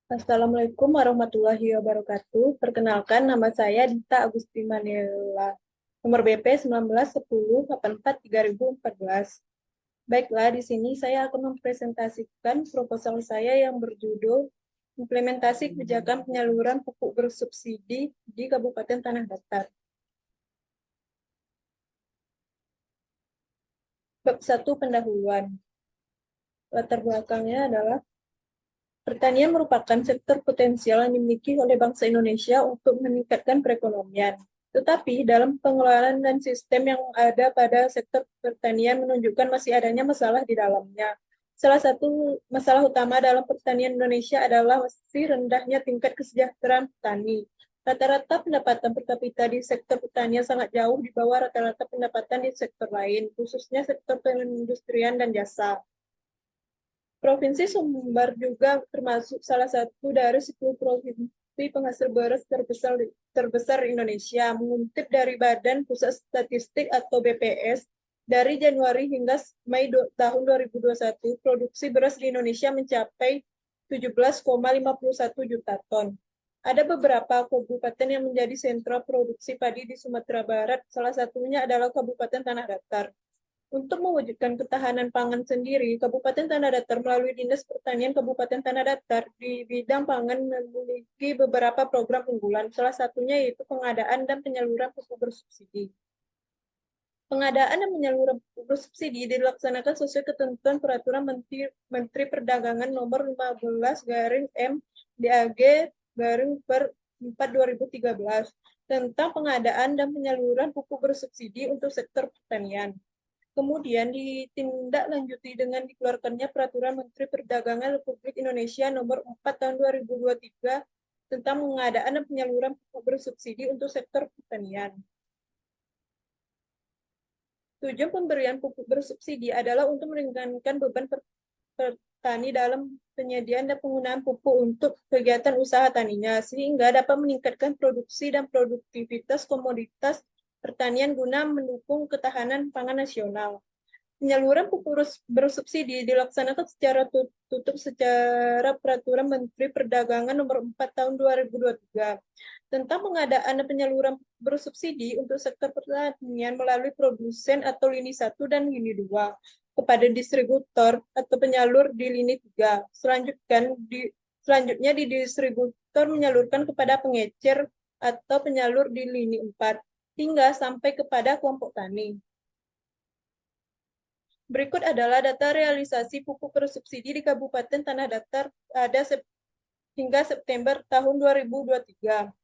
Assalamualaikum warahmatullahi wabarakatuh. Perkenalkan, nama saya Dita Agusti Manela. Nomor BP 1910843014. Baiklah, di sini saya akan mempresentasikan proposal saya yang berjudul Implementasi Kebijakan Penyaluran Pupuk Bersubsidi di Kabupaten Tanah Datar. Bab 1 Pendahuluan. Latar belakangnya adalah pertanian merupakan sektor potensial yang dimiliki oleh bangsa Indonesia untuk meningkatkan perekonomian. Tetapi dalam pengelolaan dan sistem yang ada pada sektor pertanian menunjukkan masih adanya masalah di dalamnya. Salah satu masalah utama dalam pertanian Indonesia adalah masih rendahnya tingkat kesejahteraan petani. Rata-rata pendapatan per kapita di sektor pertanian sangat jauh di bawah rata-rata pendapatan di sektor lain, khususnya sektor perindustrian dan jasa. Provinsi Sumbar juga termasuk salah satu dari 10 provinsi penghasil beras terbesar Indonesia. Mengutip dari Badan Pusat Statistik atau BPS, dari Januari hingga Mei tahun 2021, produksi beras di Indonesia mencapai 17,51 juta ton. Ada beberapa kabupaten yang menjadi sentra produksi padi di Sumatera Barat, salah satunya adalah Kabupaten Tanah Datar. Untuk mewujudkan ketahanan pangan sendiri, Kabupaten Tanah Datar melalui Dinas Pertanian Kabupaten Tanah Datar di bidang pangan memiliki beberapa program unggulan, salah satunya yaitu pengadaan dan penyaluran pupuk bersubsidi. Pengadaan dan penyaluran pupuk bersubsidi dilaksanakan sesuai ketentuan Peraturan Menteri Perdagangan Nomor 15/M DAG per 4 2013 tentang pengadaan dan penyaluran pupuk bersubsidi untuk sektor pertanian. Kemudian ditindaklanjuti dengan dikeluarkannya Peraturan Menteri Perdagangan Republik Indonesia Nomor 4 Tahun 2023 tentang pengadaan dan penyaluran pupuk bersubsidi untuk sektor pertanian. Tujuan pemberian pupuk bersubsidi adalah untuk meringankan beban petani dalam penyediaan dan penggunaan pupuk untuk kegiatan usaha taninya, sehingga dapat meningkatkan produksi dan produktivitas komoditas pertanian guna mendukung ketahanan pangan nasional. Penyaluran pupuk bersubsidi dilaksanakan secara tutup secara Peraturan Menteri Perdagangan Nomor 4 Tahun 2023 tentang pengadaan dan penyaluran bersubsidi untuk sektor pertanian melalui produsen atau lini 1 dan lini 2 kepada distributor atau penyalur di lini 3. Selanjutnya di distributor menyalurkan kepada pengecer atau penyalur di lini 4 hingga sampai kepada kelompok tani. Berikut adalah data realisasi pupuk bersubsidi di Kabupaten Tanah Datar hingga September tahun 2023.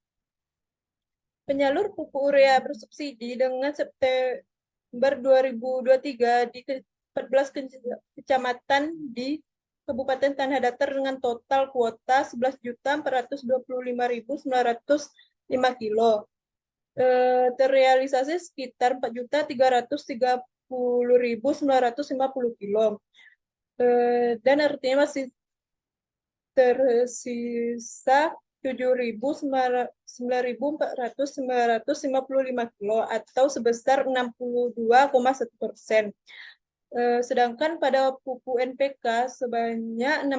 Penyalur pupuk urea bersubsidi dengan September 2023 di 14 kecamatan di Kabupaten Tanah Datar dengan total kuota 11.425.905 kilo. Terrealisasi sekitar 4.330.950 kilo. Dan artinya masih tersisa 9.455 kilo atau sebesar 62,1%. Sedangkan pada pupuk NPK sebanyak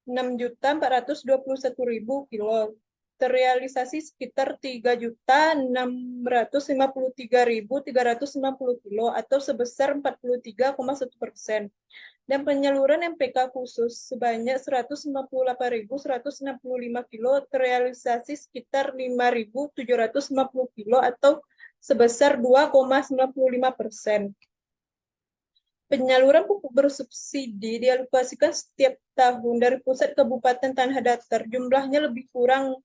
6.421.000 kilo. Terrealisasi sekitar 3.653.390 kilo atau sebesar 43,1%. Dan penyaluran MPK khusus sebanyak 198.165 kilo terrealisasi sekitar 5.750 kilo atau sebesar 2,95%. Penyaluran pupuk bersubsidi dialokasikan setiap tahun dari pusat kabupaten Tanah Datar, jumlahnya lebih kurang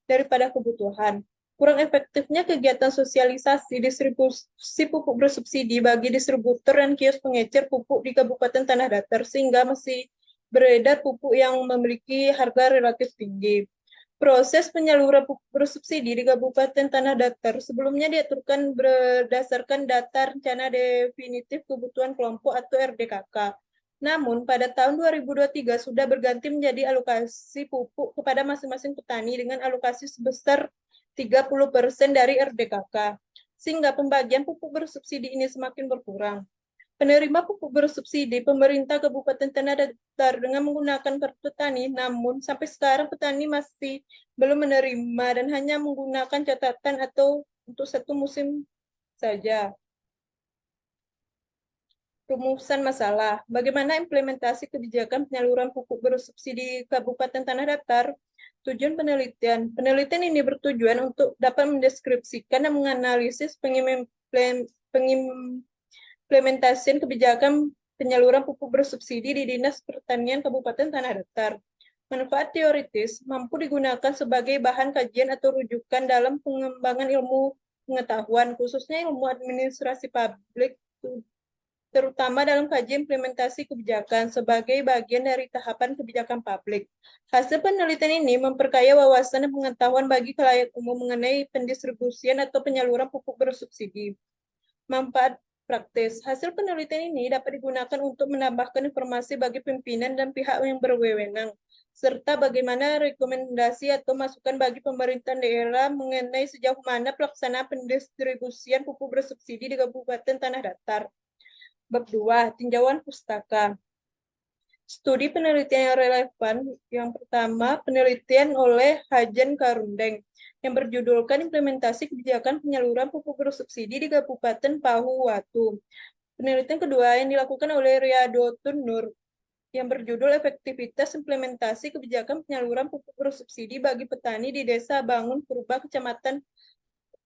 daripada kebutuhan. Kurang efektifnya kegiatan sosialisasi distribusi pupuk bersubsidi bagi distributor dan kios pengecer pupuk di Kabupaten Tanah Datar, sehingga masih beredar pupuk yang memiliki harga relatif tinggi. Proses penyaluran pupuk bersubsidi di Kabupaten Tanah Datar sebelumnya diaturkan berdasarkan data rencana definitif kebutuhan kelompok atau RDKK. Namun, pada tahun 2023 sudah berganti menjadi alokasi pupuk kepada masing-masing petani dengan alokasi sebesar 30% dari RDKK, sehingga pembagian pupuk bersubsidi ini semakin berkurang. Penerima pupuk bersubsidi pemerintah Kabupaten Tanah Datar dengan menggunakan kartu tani, namun sampai sekarang petani masih belum menerima dan hanya menggunakan catatan atau untuk satu musim saja. Rumusan masalah. Bagaimana implementasi kebijakan penyaluran pupuk bersubsidi Kabupaten Tanah Datar? Tujuan penelitian. Penelitian ini bertujuan untuk dapat mendeskripsikan dan menganalisis implementasi kebijakan penyaluran pupuk bersubsidi di Dinas Pertanian Kabupaten Tanah Datar. Manfaat teoritis mampu digunakan sebagai bahan kajian atau rujukan dalam pengembangan ilmu pengetahuan, khususnya ilmu administrasi publik, terutama dalam kajian implementasi kebijakan sebagai bagian dari tahapan kebijakan publik. Hasil penelitian ini memperkaya wawasan dan pengetahuan bagi khalayak umum mengenai pendistribusian atau penyaluran pupuk bersubsidi. Manfaat praktis. Hasil penelitian ini dapat digunakan untuk menambahkan informasi bagi pimpinan dan pihak yang berwenang, serta bagaimana rekomendasi atau masukan bagi pemerintahan daerah mengenai sejauh mana pelaksanaan pendistribusian pupuk bersubsidi di Kabupaten Tanah Datar. Bab 2, tinjauan pustaka. Studi penelitian yang relevan. Yang pertama, penelitian oleh Hajan Karundeng yang berjudulkan Implementasi Kebijakan Penyaluran Pupuk Bersubsidi di Kabupaten Pahuwatu. Penelitian kedua yang dilakukan oleh Riyadotun Nur yang berjudul Efektivitas Implementasi Kebijakan Penyaluran Pupuk Bersubsidi bagi Petani di Desa Bangun Purba, Kecamatan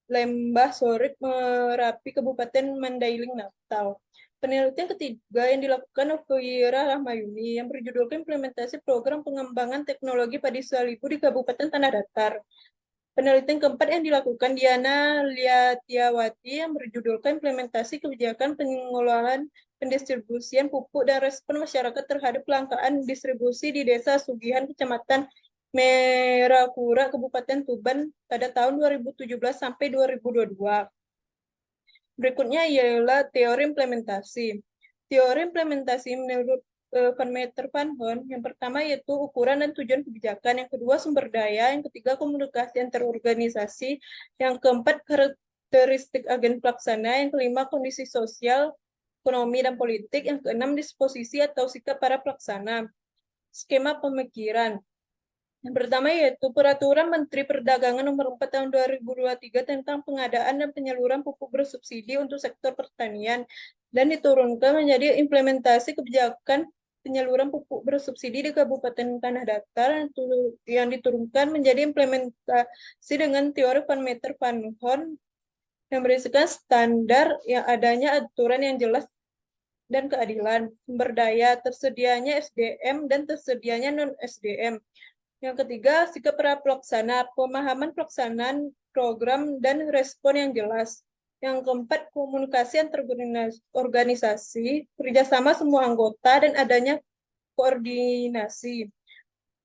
Lembah Sorik, Merapi, Kabupaten Mandailing, Natal. Penelitian ketiga yang dilakukan Okoira Rahmayuni yang berjudulkan Implementasi Program Pengembangan Teknologi Padi Salibu di Kabupaten Tanah Datar. Penelitian keempat yang dilakukan Diana Liatiawati yang berjudulkan Implementasi Kebijakan Pengelolaan Pendistribusian Pupuk dan Respon Masyarakat Terhadap Kelangkaan Distribusi di Desa Sugihan, Kecamatan Merakura, Kabupaten Tuban pada tahun 2017 sampai 2022. Berikutnya ialah teori implementasi. Teori implementasi menurut Van Meter Van Horn, yang pertama yaitu ukuran dan tujuan kebijakan, yang kedua sumber daya, yang ketiga komunikasi antar organisasi, yang keempat karakteristik agen pelaksana, yang kelima kondisi sosial, ekonomi, dan politik, yang keenam disposisi atau sikap para pelaksana. Skema pemikiran. Yang pertama yaitu Peraturan Menteri Perdagangan Nomor 4 Tahun 2023 tentang pengadaan dan penyaluran pupuk bersubsidi untuk sektor pertanian dan diturunkan menjadi implementasi kebijakan penyaluran pupuk bersubsidi di Kabupaten Tanah Datar yang diturunkan menjadi implementasi dengan teori Van Meter Van Horn yang berisikan standar yang adanya aturan yang jelas dan keadilan, sumber daya, tersedianya SDM dan tersedianya non-SDM. Yang ketiga, sikap para pelaksana, pemahaman pelaksanaan program dan respon yang jelas. Yang keempat, komunikasi antar organisasi, kerjasama semua anggota, dan adanya koordinasi.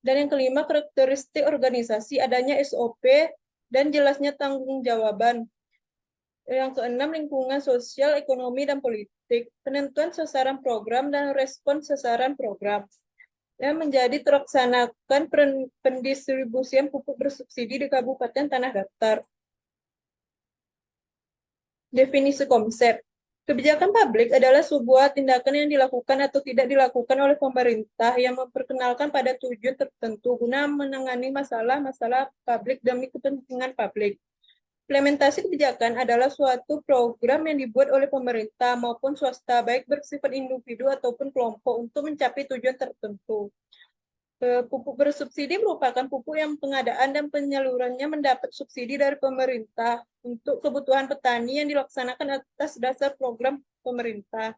Dan yang kelima, karakteristik organisasi, adanya SOP, dan jelasnya tanggung jawaban. Yang keenam, lingkungan sosial, ekonomi, dan politik. Penentuan sasaran program dan respon sasaran program yang menjadi terlaksanakan pendistribusian pupuk bersubsidi di Kabupaten Tanah Datar. Definisi konsep. Kebijakan publik adalah sebuah tindakan yang dilakukan atau tidak dilakukan oleh pemerintah yang memperkenalkan pada tujuan tertentu guna menangani masalah-masalah publik demi kepentingan publik. Implementasi kebijakan adalah suatu program yang dibuat oleh pemerintah maupun swasta, baik bersifat individu ataupun kelompok untuk mencapai tujuan tertentu. Pupuk bersubsidi merupakan pupuk yang pengadaan dan penyalurannya mendapat subsidi dari pemerintah untuk kebutuhan petani yang dilaksanakan atas dasar program pemerintah.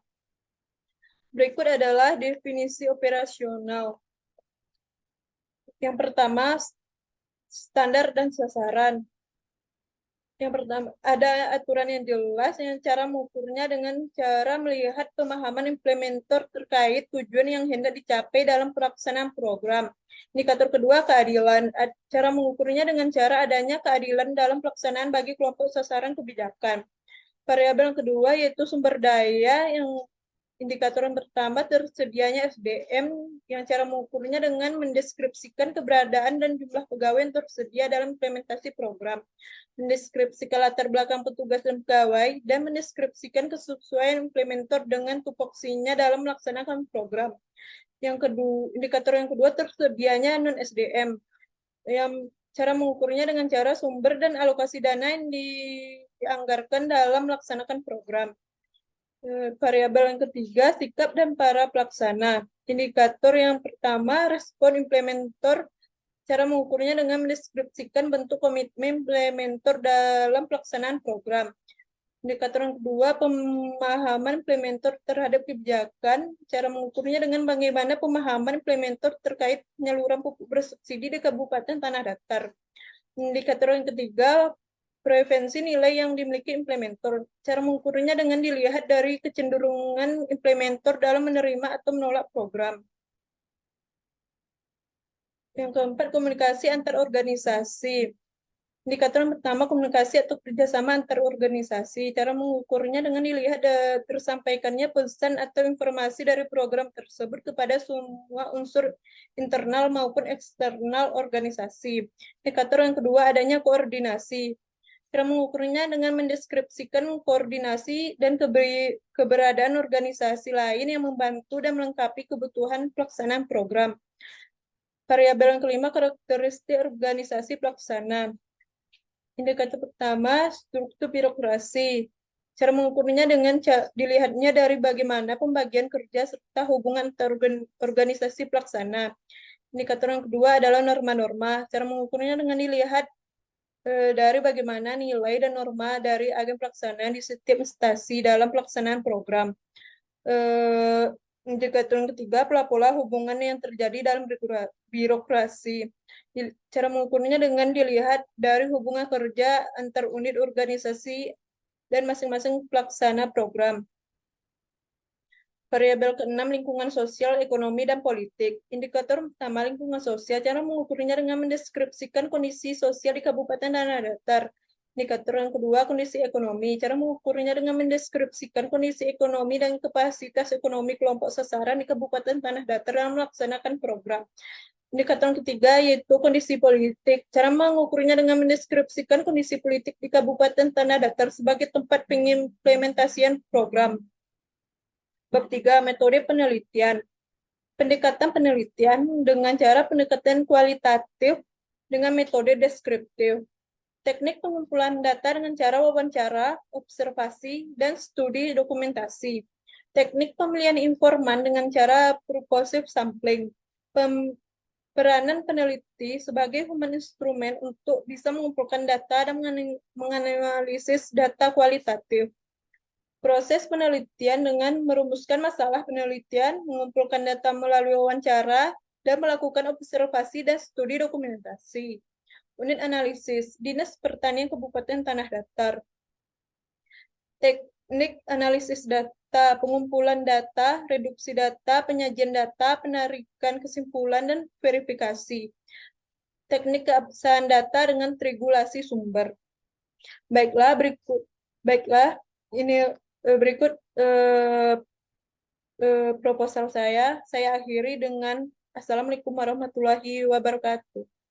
Berikut adalah definisi operasional. Yang pertama, standar dan sasaran. Yang pertama, ada aturan yang jelas yang cara mengukurnya dengan cara melihat pemahaman implementer terkait tujuan yang hendak dicapai dalam pelaksanaan program. Indikator kedua, keadilan. Cara mengukurnya dengan cara adanya keadilan dalam pelaksanaan bagi kelompok sasaran kebijakan. Variabel yang kedua yaitu sumber daya Indikator yang pertama, tersedianya SDM, yang cara mengukurnya dengan mendeskripsikan keberadaan dan jumlah pegawai yang tersedia dalam implementasi program, mendeskripsikan latar belakang petugas dan pegawai, dan mendeskripsikan kesesuaian implementer dengan tupoksinya dalam melaksanakan program. Yang kedua, indikator yang kedua, tersedianya non-SDM, yang cara mengukurnya dengan cara sumber dan alokasi dana yang dianggarkan dalam melaksanakan program. Variabel yang ketiga, sikap dan para pelaksana. Indikator yang pertama, respon implementer. Cara mengukurnya dengan mendeskripsikan bentuk komitmen implementer dalam pelaksanaan program. Indikator yang kedua, pemahaman implementer terhadap kebijakan. Cara mengukurnya dengan bagaimana pemahaman implementer terkait penyaluran pupuk bersubsidi di Kabupaten Tanah Datar. Indikator yang ketiga, preferensi nilai yang dimiliki implementer. Cara mengukurnya dengan dilihat dari kecenderungan implementer dalam menerima atau menolak program. Yang keempat, komunikasi antar organisasi. Indikator yang pertama, komunikasi atau kerjasama antar organisasi. Cara mengukurnya dengan dilihat tersampaikannya pesan atau informasi dari program tersebut kepada semua unsur internal maupun eksternal organisasi. Indikator yang kedua, adanya koordinasi. Cara mengukurnya dengan mendeskripsikan koordinasi dan keberadaan organisasi lain yang membantu dan melengkapi kebutuhan pelaksanaan program. Variabel yang kelima, karakteristik organisasi pelaksana. Indikator pertama, struktur birokrasi. Cara mengukurnya dengan dilihatnya dari bagaimana pembagian kerja serta hubungan antar organisasi pelaksana. Indikator yang kedua adalah norma-norma. Cara mengukurnya dengan dilihat dari bagaimana nilai dan norma dari agen pelaksanaan di setiap instansi dalam pelaksanaan program. Indikator yang ketiga, pola hubungan yang terjadi dalam birokrasi. Cara mengukurnya dengan dilihat dari hubungan kerja antar unit organisasi dan masing-masing pelaksana program. Variabel keenam, lingkungan sosial, ekonomi, dan politik. Indikator pertama, lingkungan sosial. Cara mengukurnya dengan mendeskripsikan kondisi sosial di Kabupaten Tanah Datar. Indikator yang kedua, kondisi ekonomi. Cara mengukurnya dengan mendeskripsikan kondisi ekonomi dan kapasitas ekonomi kelompok sasaran di Kabupaten Tanah Datar dalam melaksanakan program. Indikator yang ketiga yaitu kondisi politik. Cara mengukurnya dengan mendeskripsikan kondisi politik di Kabupaten Tanah Datar sebagai tempat pengimplementasian program. Bab 3, metode penelitian. Pendekatan penelitian dengan cara pendekatan kualitatif dengan metode deskriptif. Teknik pengumpulan data dengan cara wawancara, observasi, dan studi dokumentasi. Teknik pemilihan informan dengan cara purposive sampling. Peranan peneliti sebagai human instrument untuk bisa mengumpulkan data dan menganalisis data kualitatif. Proses penelitian dengan merumuskan masalah penelitian, mengumpulkan data melalui wawancara, dan melakukan observasi dan studi dokumentasi. Unit analisis, Dinas Pertanian Kabupaten Tanah Datar. Teknik analisis data, pengumpulan data, reduksi data, penyajian data, penarikan kesimpulan, dan verifikasi. Teknik keabsahan data dengan triangulasi sumber. Baiklah, ini berikut proposal saya. Saya akhiri dengan Assalamualaikum warahmatullahi wabarakatuh.